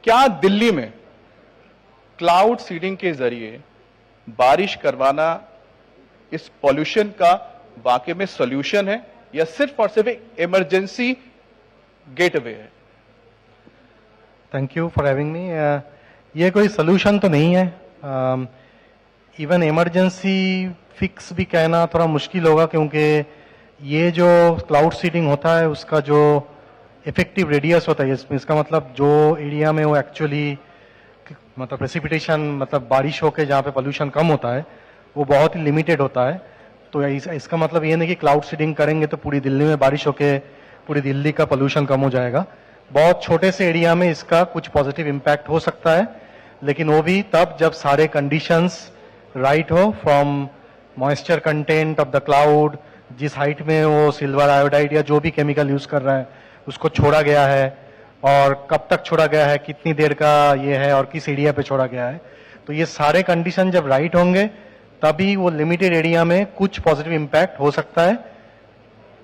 क्या दिल्ली में cloud seeding के जरिए बारिश करवाना इस पॉल्यूशन का वाकई में सॉल्यूशन है या सिर्फ और सिर्फ एक इमरजेंसी गेटवे है? Thank you for having me. ये कोई सोल्यूशन तो नहीं है। इवन इमरजेंसी फिक्स भी कहना थोड़ा मुश्किल होगा, क्योंकि ये जो क्लाउड सीडिंग होता है उसका जो इफेक्टिव रेडियस होता है, इसका मतलब जो एरिया में वो एक्चुअली मतलब प्रेसिपिटेशन मतलब बारिश होकर जहाँ पे पोल्यूशन कम होता है वो बहुत ही लिमिटेड होता है। तो इसका मतलब ये नहीं कि क्लाउड सीडिंग करेंगे तो पूरी दिल्ली में बारिश होके पूरी दिल्ली का पोल्यूशन कम हो जाएगा। बहुत छोटे से एरिया में इसका कुछ पॉजिटिव इम्पैक्ट हो सकता है, लेकिन वो भी तब जब सारे कंडीशंस राइट हो, from moisture content of the cloud, जिस हाइट में वो सिल्वर आयोडाइड या जो भी केमिकल यूज कर रहा है उसको छोड़ा गया है, और कब तक छोड़ा गया है, कितनी देर का ये है और किस एरिया पे छोड़ा गया है। तो ये सारे कंडीशन जब राइट होंगे तभी वो लिमिटेड एरिया में कुछ पॉजिटिव इम्पैक्ट हो सकता है,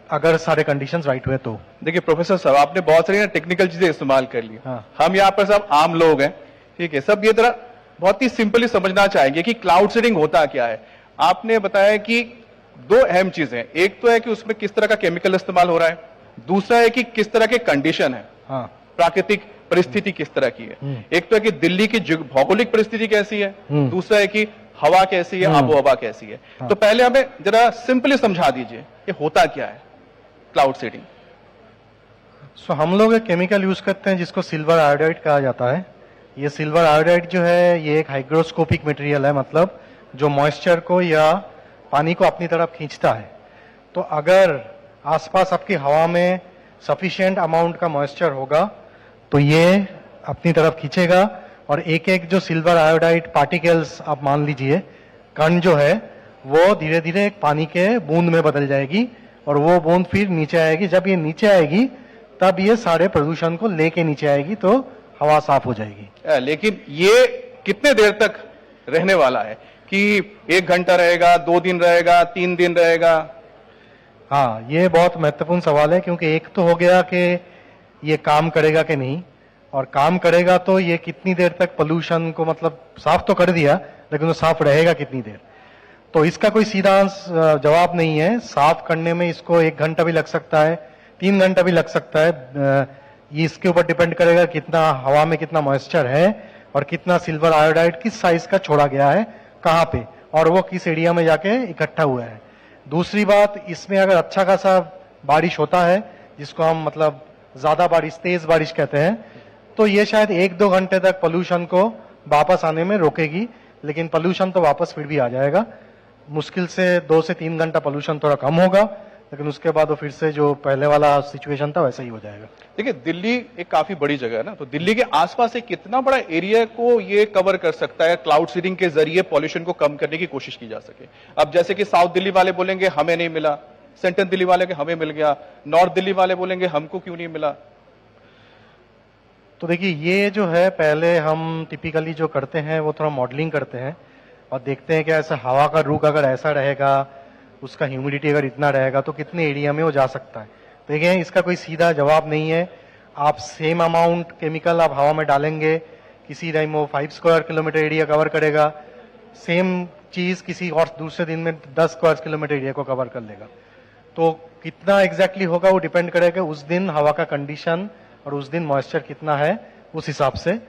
अगर सारे कंडीशंस राइट हुए तो। देखिए प्रोफेसर साहब, आपने बहुत सारी टेक्निकल चीजें इस्तेमाल कर ली। हाँ। हम यहाँ पर सब आम लोग हैं, ठीक है, सब ये तरह बहुत ही सिंपली समझना चाहेंगे कि क्लाउड सीडिंग होता क्या है। आपने बताया कि दो अहम चीजें, एक तो है कि उसमें किस तरह का केमिकल इस्तेमाल हो रहा है, दूसरा है कि किस तरह के कंडीशन है, हाँ, प्राकृतिक परिस्थिति किस तरह की है। एक तो है कि दिल्ली की भौगोलिक परिस्थिति कैसी है, दूसरा है कि हवा कैसी है, आबो हवा कैसी है। हाँ। तो पहले हमें जरा सिंपली समझा दीजिए कि होता क्या है क्लाउड सीडिंग। सो हम लोग एक केमिकल यूज करते हैं जिसको सिल्वर आयोडाइड कहा जाता है। ये सिल्वर आयोडाइड जो है ये एक हाइग्रोस्कोपिक मटेरियल है, मतलब जो मॉइस्चर को या पानी को अपनी तरफ खींचता है। तो अगर आसपास आपकी हवा में सफिशिएंट अमाउंट का मॉइस्चर होगा तो ये अपनी तरफ खींचेगा, और एक एक जो सिल्वर आयोडाइड पार्टिकल्स आप मान लीजिए कण जो है वो धीरे धीरे एक पानी के बूंद में बदल जाएगी, और वो बूंद फिर नीचे आएगी। जब ये नीचे आएगी तब ये सारे प्रदूषण को लेके नीचे आएगी, तो हवा साफ हो जाएगी। लेकिन ये कितने देर तक रहने वाला है? कि 1 घंटा रहेगा, 2 दिन रहेगा, 3 दिन रहेगा? हाँ, ये बहुत महत्वपूर्ण सवाल है, क्योंकि एक तो हो गया कि ये काम करेगा कि नहीं, और काम करेगा तो ये कितनी देर तक पोल्यूशन को मतलब साफ तो कर दिया, लेकिन वो साफ रहेगा कितनी देर। तो इसका कोई सीधा जवाब नहीं है। साफ करने में इसको 1 घंटा भी लग सकता है, 3 घंटा भी लग सकता है। ये इसके ऊपर डिपेंड करेगा कितना हवा में कितना मॉइस्चर है और कितना सिल्वर आयोडाइड किस साइज का छोड़ा गया है, कहाँ पे, और वो किस एरिया में जाके इकट्ठा हुआ है। दूसरी बात, इसमें अगर अच्छा खासा बारिश होता है, जिसको हम मतलब ज्यादा बारिश, तेज बारिश कहते हैं, तो ये शायद 1-2 घंटे तक पोल्यूशन को वापस आने में रोकेगी, लेकिन पोल्यूशन तो वापस फिर भी आ जाएगा। मुश्किल से 2 से 3 घंटा पोल्यूशन थोड़ा कम होगा, लेकिन उसके बाद वो फिर से जो पहले वाला सिचुएशन था वैसा ही हो जाएगा। देखिए दिल्ली एक काफी बड़ी जगह है ना, तो दिल्ली के आसपास से कितना बड़ा एरिया को ये कवर कर सकता है क्लाउड सीडिंग के जरिए पॉल्यूशन को कम करने की कोशिश की जा सके? अब जैसे कि साउथ दिल्ली वाले बोलेंगे हमें नहीं मिला, सेंट्रल दिल्ली वाले के हमें मिल गया, नॉर्थ दिल्ली वाले बोलेंगे हमको क्यों नहीं मिला। तो देखिए, ये जो है पहले हम टिपिकली जो करते हैं वो थोड़ा मॉडलिंग करते हैं और देखते हैं कि ऐसा हवा का रुख अगर ऐसा रहेगा, उसका ह्यूमिडिटी अगर इतना रहेगा तो कितने एरिया में वो जा सकता है। देखिए, इसका कोई सीधा जवाब नहीं है। आप सेम अमाउंट केमिकल आप हवा में डालेंगे, किसी टाइम वो 5 स्क्वायर किलोमीटर एरिया कवर करेगा, सेम चीज किसी और दूसरे दिन में 10 स्क्वायर किलोमीटर एरिया को कवर कर लेगा। तो कितना एग्जैक्टली होगा वो डिपेंड करेगा उस दिन हवा का कंडीशन और उस दिन मॉइस्चर कितना है, उस हिसाब से।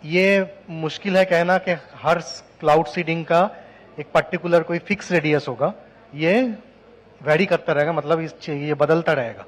ये मुश्किल है कहना कि हर क्लाउड सीडिंग का एक पर्टिकुलर कोई फिक्स रेडियस होगा, ये वैरी करता रहेगा, मतलब ये बदलता रहेगा।